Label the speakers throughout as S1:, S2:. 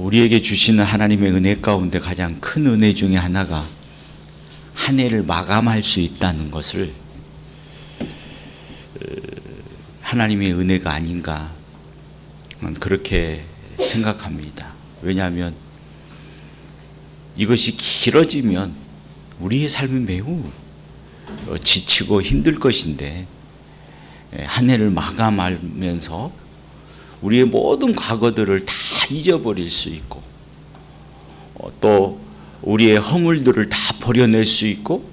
S1: 우리에게 주시는 하나님의 은혜 가운데 가장 큰 은혜 중에 하나가 한 해를 마감할 수 있다는 것을 하나님의 은혜가 아닌가 그렇게 생각합니다. 왜냐하면 이것이 길어지면 우리의 삶이 매우 지치고 힘들 것인데 한 해를 마감하면서 우리의 모든 과거들을 다 잊어버릴 수 있고 또 우리의 허물들을 다 버려낼 수 있고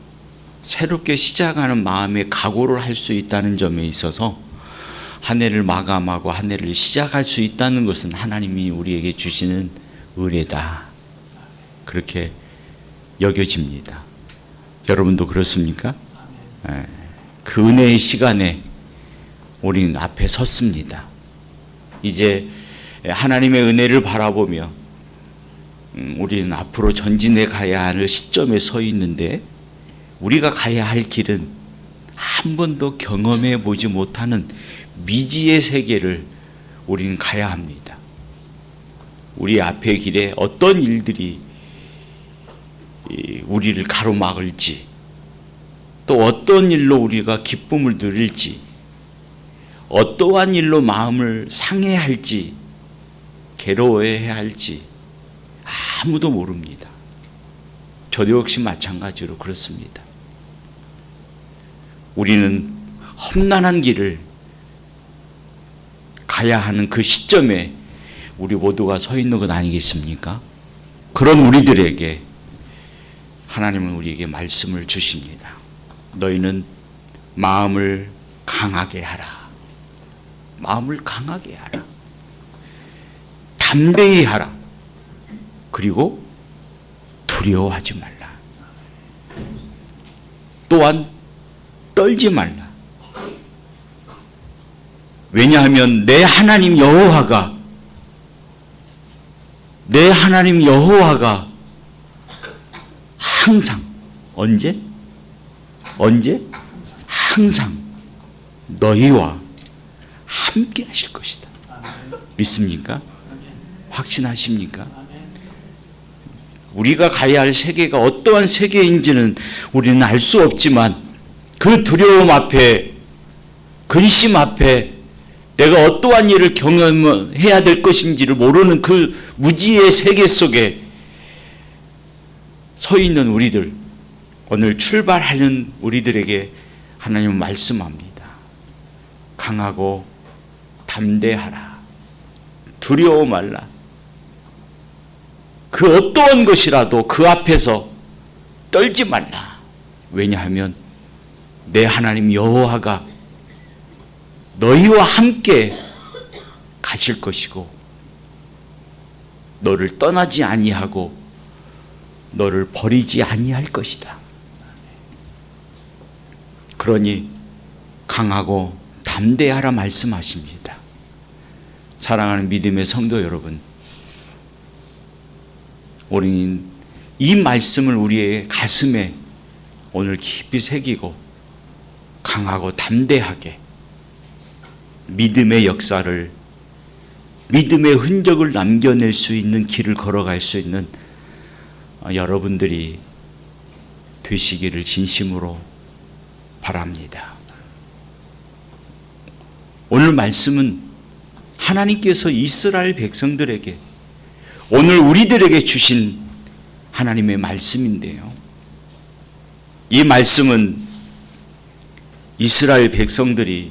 S1: 새롭게 시작하는 마음의 각오를 할 수 있다는 점에 있어서 한 해를 마감하고 한 해를 시작할 수 있다는 것은 하나님이 우리에게 주시는 은혜다, 그렇게 여겨집니다. 여러분도 그렇습니까? 그 은혜의 시간에 우리는 앞에 섰습니다. 이제 하나님의 은혜를 바라보며 우리는 앞으로 전진해 가야 할 시점에 서 있는데, 우리가 가야 할 길은 한 번도 경험해 보지 못하는 미지의 세계를 우리는 가야 합니다. 우리 앞의 길에 어떤 일들이 우리를 가로막을지, 또 어떤 일로 우리가 기쁨을 누릴지, 어떠한 일로 마음을 상해할지, 괴로워해야 할지 아무도 모릅니다. 저도 역시 마찬가지로 그렇습니다. 우리는 험난한 길을 가야 하는 그 시점에 우리 모두가 서 있는 것 아니겠습니까? 그런 우리들에게 하나님은 우리에게 말씀을 주십니다. 너희는 마음을 강하게 하라. 마음을 강하게 하라. 담대히 하라. 그리고 두려워하지 말라. 또한 떨지 말라. 왜냐하면 내 하나님 여호와가 항상 언제? 항상 너희와 함께 하실 것이다. 믿습니까? 확신하십니까? 우리가 가야 할 세계가 어떠한 세계인지는 우리는 알 수 없지만, 그 두려움 앞에, 근심 앞에 내가 어떠한 일을 경험해야 될 것인지를 모르는 그 무지의 세계 속에 서 있는 우리들, 오늘 출발하는 우리들에게 하나님은 말씀합니다. 강하고 담대하라. 두려워 말라. 그 어떠한 것이라도 그 앞에서 떨지 말라. 왜냐하면 내 하나님 여호와가 너희와 함께 가실 것이고 너를 떠나지 아니하고 너를 버리지 아니할 것이다. 그러니 강하고 담대하라 말씀하십니다. 사랑하는 믿음의 성도 여러분, 우리는 이 말씀을 우리의 가슴에 오늘 깊이 새기고 강하고 담대하게 믿음의 역사를, 믿음의 흔적을 남겨낼 수 있는 길을 걸어갈 수 있는 여러분들이 되시기를 진심으로 바랍니다. 오늘 말씀은 하나님께서 이스라엘 백성들에게, 오늘 우리들에게 주신 하나님의 말씀인데요, 이 말씀은 이스라엘 백성들이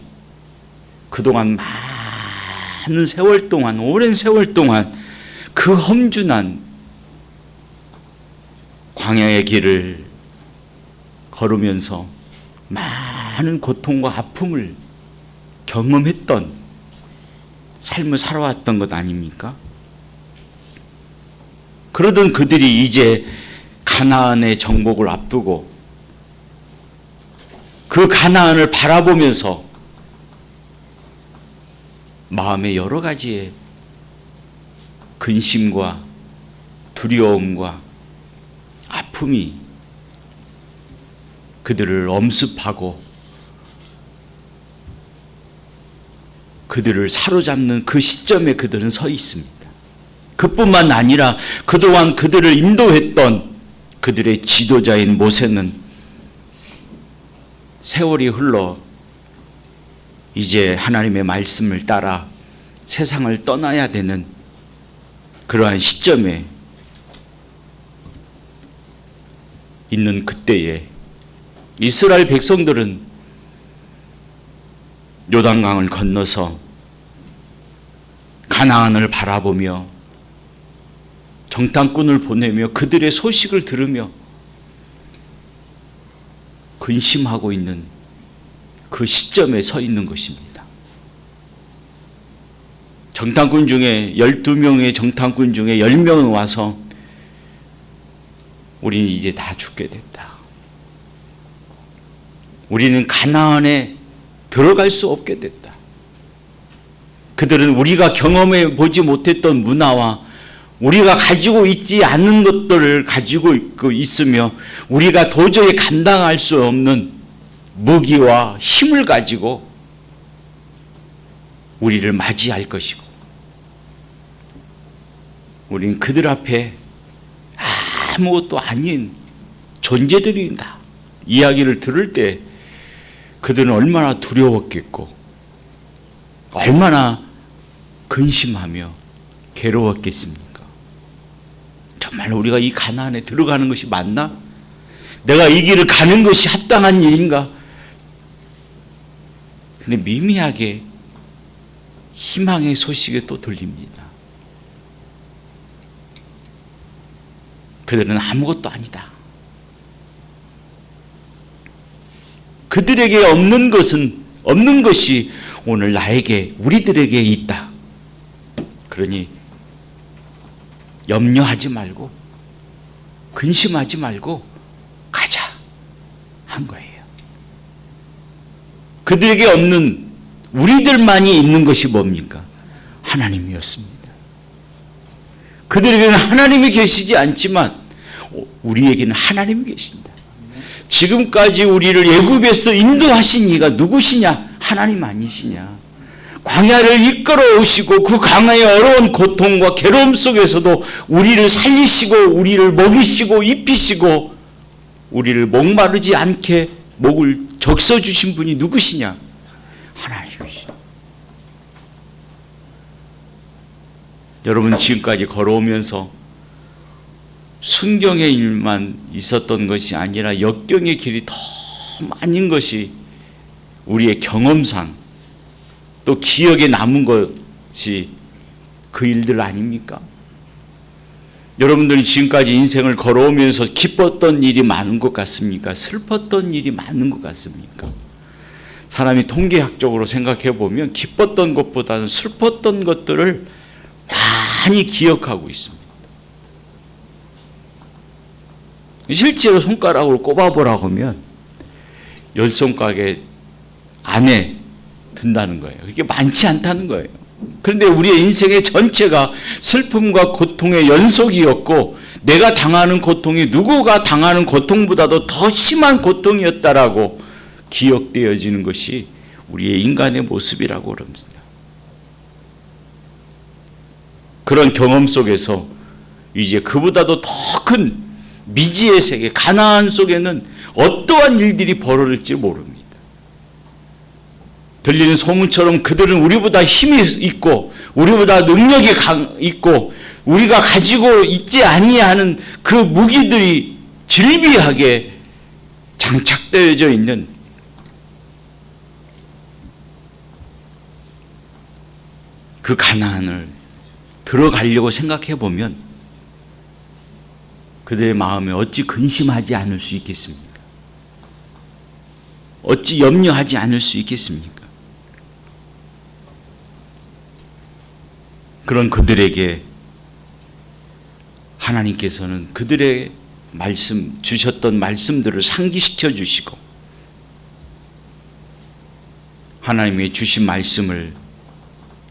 S1: 그동안 많은 세월 동안, 오랜 세월 동안 그 험준한 광야의 길을 걸으면서 많은 고통과 아픔을 경험했던 삶을 살아왔던 것 아닙니까? 그러던 그들이 이제 가나안의 정복을 앞두고 그 가나안을 바라보면서 마음에 여러 가지의 근심과 두려움과 아픔이 그들을 엄습하고 그들을 사로잡는 그 시점에 그들은 서 있습니다. 그뿐만 아니라 그동안 그들을 인도했던 그들의 지도자인 모세는 세월이 흘러 이제 하나님의 말씀을 따라 세상을 떠나야 되는 그러한 시점에 있는 그때에 이스라엘 백성들은 요단강을 건너서 가나안을 바라보며 정탐꾼을 보내며 그들의 소식을 들으며 근심하고 있는 그 시점에 서 있는 것입니다. 정탐꾼 중에 12명의 정탐꾼 중에 10명은 와서 우리는 이제 다 죽게 됐다. 우리는 가나안에 들어갈 수 없게 됐다. 그들은 우리가 경험해 보지 못했던 문화와 우리가 가지고 있지 않은 것들을 가지고 있으며 우리가 도저히 감당할 수 없는 무기와 힘을 가지고 우리를 맞이할 것이고 우리는 그들 앞에 아무것도 아닌 존재들이다. 이야기를 들을 때 그들은 얼마나 두려웠겠고 얼마나 근심하며 괴로웠겠습니까? 정말 우리가 이 가나안에 들어가는 것이 맞나? 내가 이 길을 가는 것이 합당한 일인가? 근데 미미하게 희망의 소식이 또 들립니다. 그들은 아무것도 아니다. 그들에게 없는 것이 오늘 나에게 우리들에게 있다. 그러니 염려하지 말고 근심하지 말고 가자 한 거예요. 그들에게 없는 우리들만이 있는 것이 뭡니까? 하나님이었습니다. 그들에게는 하나님이 계시지 않지만 우리에게는 하나님이 계신다. 지금까지 우리를 애굽에서 인도하신 이가 누구시냐? 하나님 아니시냐? 광야를 이끌어 오시고 그 광야의 어려운 고통과 괴로움 속에서도 우리를 살리시고 우리를 먹이시고 입히시고 우리를 목마르지 않게 목을 적셔 주신 분이 누구시냐? 하나님이시죠. 여러분 지금까지 걸어오면서 순경의 일만 있었던 것이 아니라 역경의 길이 더 많은 것이 우리의 경험상 또 기억에 남은 것이 그 일들 아닙니까? 여러분들이 지금까지 인생을 걸어오면서 기뻤던 일이 많은 것 같습니까? 슬펐던 일이 많은 것 같습니까? 사람이 통계학적으로 생각해 보면 기뻤던 것보다는 슬펐던 것들을 많이 기억하고 있습니다. 실제로 손가락으로 꼽아보라고 하면 10손가락의 안에 든다는 거예요. 그게 많지 않다는 거예요. 그런데 우리의 인생의 전체가 슬픔과 고통의 연속이었고 내가 당하는 고통이 누구가 당하는 고통보다도 더 심한 고통이었다라고 기억되어지는 것이 우리의 인간의 모습이라고 그럽니다. 그런 경험 속에서 이제 그보다도 더 큰 미지의 세계 가나안 속에는 어떠한 일들이 벌어질지 모릅니다. 들리는 소문처럼 그들은 우리보다 힘이 있고 우리보다 능력이 있고 우리가 가지고 있지 아니하는 그 무기들이 질비하게 장착되어져 있는 그 가나안을 들어가려고 생각해 보면 그들의 마음에 어찌 근심하지 않을 수 있겠습니까? 어찌 염려하지 않을 수 있겠습니까? 그런 그들에게 하나님께서는 그들의 말씀, 주셨던 말씀들을 상기시켜 주시고 하나님의 주신 말씀을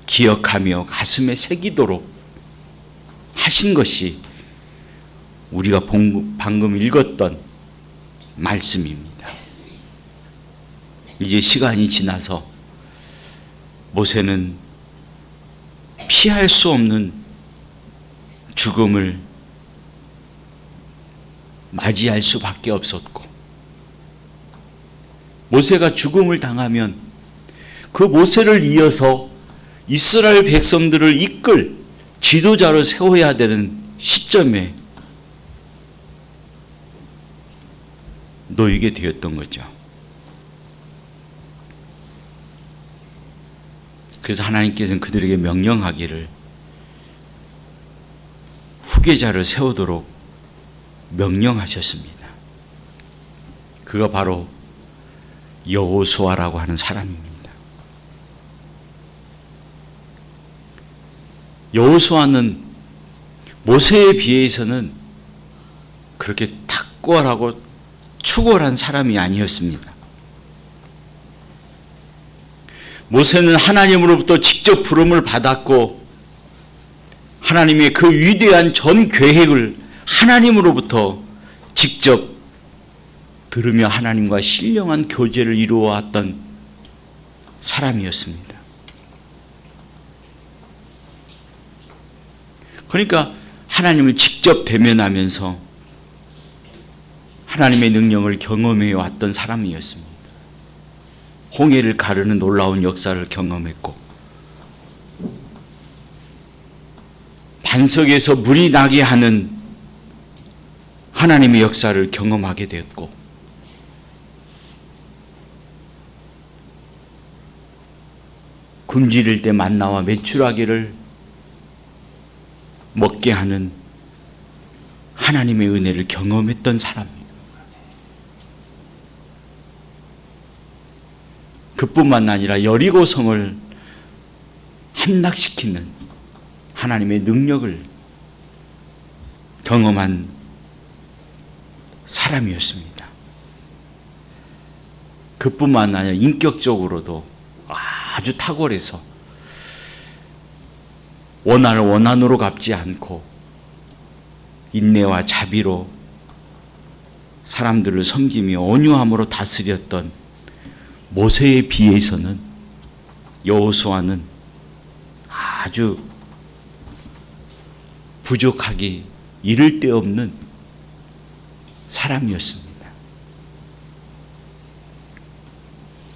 S1: 기억하며 가슴에 새기도록 하신 것이 우리가 방금 읽었던 말씀입니다. 이제 시간이 지나서 모세는 피할 수 없는 죽음을 맞이할 수밖에 없었고, 모세가 죽음을 당하면 그 모세를 이어서 이스라엘 백성들을 이끌 지도자로 세워야 되는 시점에 놓이게 되었던 거죠. 그래서 하나님께서는 그들에게 명령하기를 후계자를 세우도록 명령하셨습니다. 그가 바로 여호수아라고 하는 사람입니다. 여호수아는 모세에 비해서는 그렇게 탁월하고 추월한 사람이 아니었습니다. 모세는 하나님으로부터 직접 부름을 받았고 하나님의 그 위대한 전 계획을 하나님으로부터 직접 들으며 하나님과 신령한 교제를 이루어왔던 사람이었습니다. 그러니까 하나님을 직접 대면하면서 하나님의 능력을 경험해 왔던 사람이었습니다. 홍해를 가르는 놀라운 역사를 경험했고, 반석에서 물이 나게 하는 하나님의 역사를 경험하게 되었고, 굶주릴 때 만나와 메추라기를 먹게 하는 하나님의 은혜를 경험했던 사람입니다. 그뿐만 아니라 여리고성을 함락시키는 하나님의 능력을 경험한 사람이었습니다. 그뿐만 아니라 인격적으로도 아주 탁월해서 원한을 원한으로 갚지 않고 인내와 자비로 사람들을 섬기며 온유함으로 다스렸던 모세에 비해서는 여호수아는 아주 부족하기 이를 데 없는 사람이었습니다.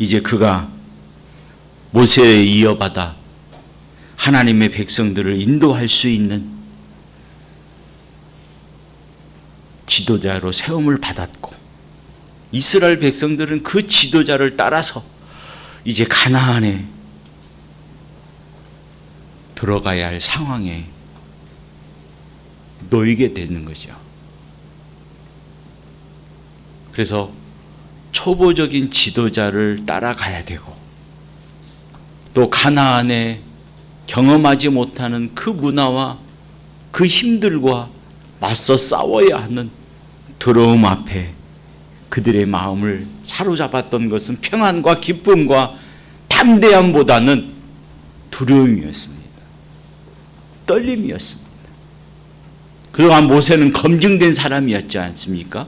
S1: 이제 그가 모세에 이어받아 하나님의 백성들을 인도할 수 있는 지도자로 세움을 받았고, 이스라엘 백성들은 그 지도자를 따라서 이제 가나안에 들어가야 할 상황에 놓이게 되는 거죠. 그래서 초보적인 지도자를 따라가야 되고, 또 가나안에 경험하지 못하는 그 문화와 그 힘들과 맞서 싸워야 하는 두려움 앞에 그들의 마음을 사로잡았던 것은 평안과 기쁨과 담대함보다는 두려움이었습니다. 떨림이었습니다. 그동안 모세는 검증된 사람이었지 않습니까?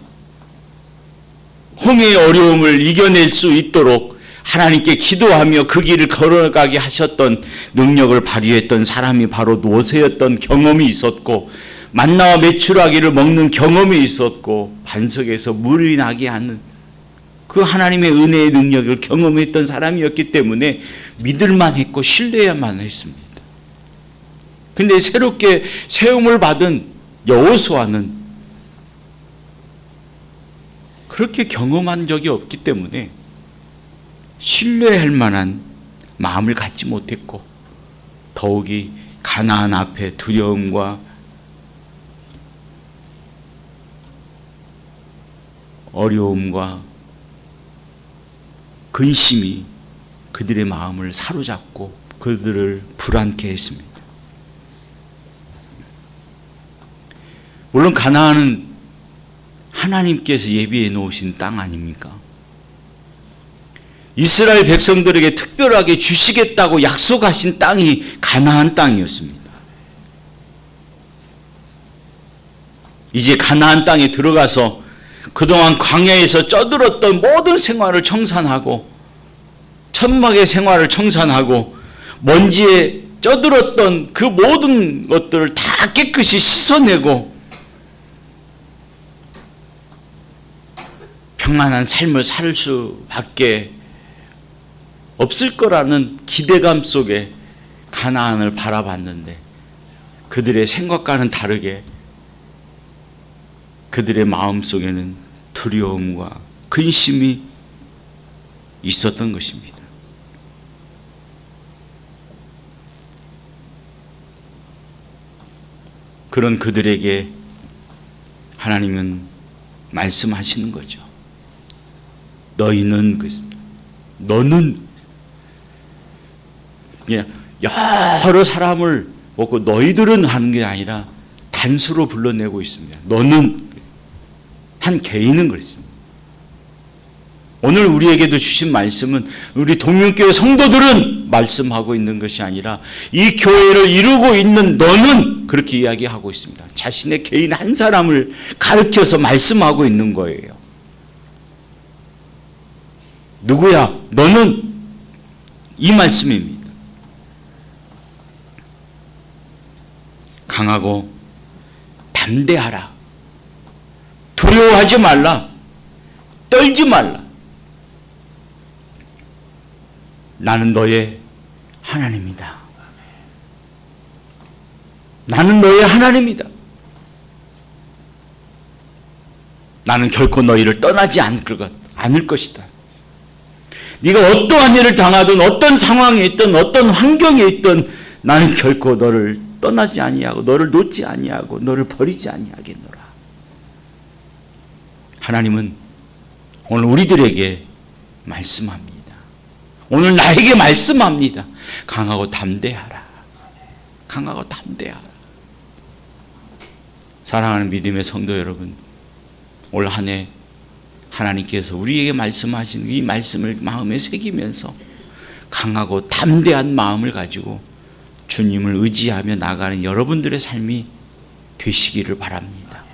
S1: 홍해의 어려움을 이겨낼 수 있도록 하나님께 기도하며 그 길을 걸어가게 하셨던 능력을 발휘했던 사람이 바로 모세였던 경험이 있었고, 만나와 메추라기를 먹는 경험이 있었고, 반석에서 물이 나게 하는 그 하나님의 은혜의 능력을 경험했던 사람이었기 때문에 믿을만 했고 신뢰해야만 했습니다. 근데 새롭게 세움을 받은 여호수아는 그렇게 경험한 적이 없기 때문에 신뢰할 만한 마음을 갖지 못했고, 더욱이 가나안 앞에 두려움과 어려움과 근심이 그들의 마음을 사로잡고 그들을 불안케 했습니다. 물론 가나안은 하나님께서 예비해 놓으신 땅 아닙니까? 이스라엘 백성들에게 특별하게 주시겠다고 약속하신 땅이 가나안 땅이었습니다. 이제 가나안 땅에 들어가서 그동안 광야에서 쩌들었던 모든 생활을 청산하고, 천막의 생활을 청산하고, 먼지에 쪄들었던 그 모든 것들을 다 깨끗이 씻어내고 평안한 삶을 살 수밖에 없을 거라는 기대감 속에 가나안을 바라봤는데 그들의 생각과는 다르게 그들의 마음 속에는 두려움과 근심이 있었던 것입니다. 그런 그들에게 하나님은 말씀하시는 거죠. 너희는, 너는 그냥 여러 사람을 먹고 너희들은 하는 게 아니라 단수로 불러내고 있습니다. 너는, 한 개인은 그랬습니다. 오늘 우리에게도 주신 말씀은 우리 동명교회 성도들은 말씀하고 있는 것이 아니라 이 교회를 이루고 있는 너는 그렇게 이야기하고 있습니다. 자신의 개인 한 사람을 가르쳐서 말씀하고 있는 거예요. 누구야? 너는, 이 말씀입니다. 강하고 담대하라. 두려워하지 말라. 떨지 말라. 나는 너의 하나님이다. 나는 너의 하나님이다. 나는 결코 너희를 떠나지 않을 것이다. 네가 어떠한 일을 당하든 어떤 상황에 있든 어떤 환경에 있든 나는 결코 너를 떠나지 아니하고 너를 놓지 아니하고 너를 버리지 아니하겠노라. 하나님은 오늘 우리들에게 말씀합니다. 오늘 나에게 말씀합니다. 강하고 담대하라. 강하고 담대하라. 사랑하는 믿음의 성도 여러분, 올 한 해 하나님께서 우리에게 말씀하신 이 말씀을 마음에 새기면서 강하고 담대한 마음을 가지고 주님을 의지하며 나가는 여러분들의 삶이 되시기를 바랍니다.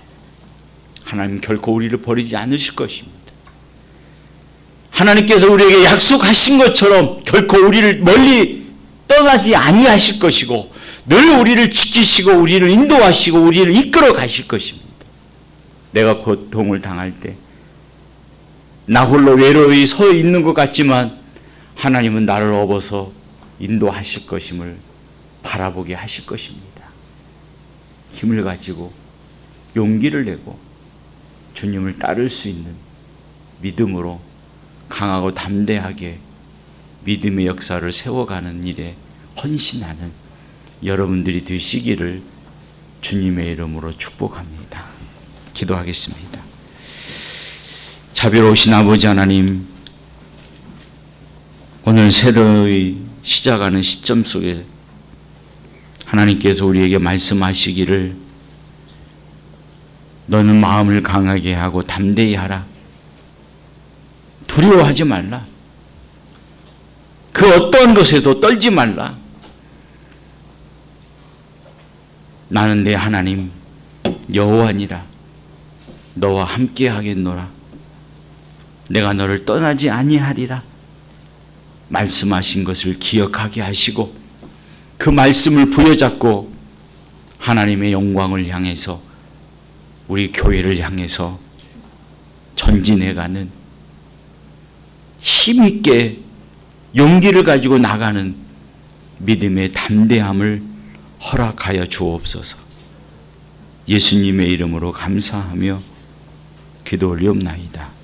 S1: 하나님 결코 우리를 버리지 않으실 것입니다. 하나님께서 우리에게 약속하신 것처럼 결코 우리를 멀리 떠나지 아니하실 것이고 늘 우리를 지키시고 우리를 인도하시고 우리를 이끌어 가실 것입니다. 내가 고통을 당할 때 나 홀로 외로이 서 있는 것 같지만 하나님은 나를 업어서 인도하실 것임을 바라보게 하실 것입니다. 힘을 가지고 용기를 내고 주님을 따를 수 있는 믿음으로 강하고 담대하게 믿음의 역사를 세워가는 일에 헌신하는 여러분들이 되시기를 주님의 이름으로 축복합니다. 기도하겠습니다. 자비로우신 아버지 하나님, 오늘 새로이 시작하는 시점 속에 하나님께서 우리에게 말씀하시기를 너는 마음을 강하게 하고 담대히 하라. 두려워하지 말라. 그 어떠한 것에도 떨지 말라. 나는 내 하나님 여호와니라. 너와 함께 하겠노라. 내가 너를 떠나지 아니하리라. 말씀하신 것을 기억하게 하시고 그 말씀을 부여잡고 하나님의 영광을 향해서 우리 교회를 향해서 전진해가는 힘있게 용기를 가지고 나가는 믿음의 담대함을 허락하여 주옵소서. 예수님의 이름으로 감사하며 기도 올리옵나이다.